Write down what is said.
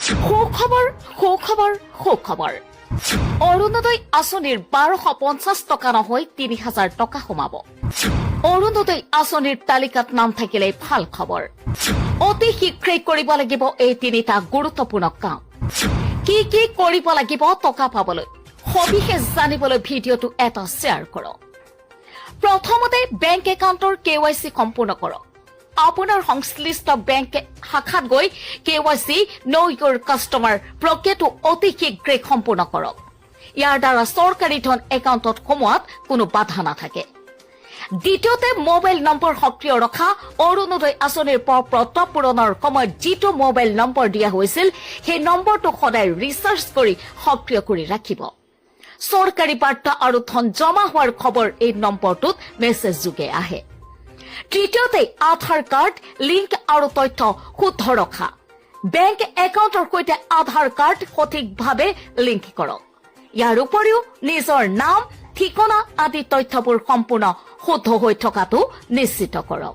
সুখবৰ অৰুণোদয় আঁচনিৰ 1250 টকা নহয় 30,000 টকা সোমাব। অৰুণোদয় আঁচনিৰ তালিকাত নাম থাকিলে ভাল খবৰ। অতি শীঘ্ৰেই কৰিব লাগিব এই তিনিটা গুৰুত্বপূৰ্ণ কাম। কি কি কৰিব লাগিব টকা পাবলৈ সবিশেষ জানিবলৈ ভিডিঅ'টো এটা শ্বেয়াৰ কৰক। প্ৰথমতে বেংক একাউণ্টৰ KYC সম্পূৰ্ণ কৰক। আপোনাৰ সংশ্লিষ্ট বেংক শাখাত গৈ KYC Know Your Customer প্ৰক্ৰিয়াটো অতি শীঘ্ৰেই সম্পূৰ্ণ কৰক। ইয়াৰ দ্বাৰা চৰকাৰী ধন একাউণ্টত সোমোৱাত কোনো বাধা নাথাকে। দ্বিতীয়তে মোবাইল নম্বৰ সক্ৰিয় ৰখা। অৰুণোদয় আঁচনিৰ পত্ৰ পূৰণৰ সময়ত যিটো মোবাইল নম্বৰ দিয়া হৈছিল সেই নম্বৰটো সদায় ৰিচাৰ্জ কৰি সক্ৰিয় কৰি ৰাখিব। চৰকাৰী বাৰ্তা আৰু ধন জমা হোৱাৰ খবৰ এই নম্বৰটোত মেছেজ যোগে আহে। তৃতীয়তে আধাৰ কাৰ্ড লিংক আৰু তথ্য শুদ্ধ ৰখা। বেংক একাউণ্টৰ সৈতে আধাৰ কাৰ্ড সঠিকভাৱে লিংক কৰক। ইয়াৰ উপৰিও নিজৰ নাম ঠিকনা আদি তথ্যবোৰ সম্পূৰ্ণ শুদ্ধ হৈ থকাটো নিশ্চিত কৰক।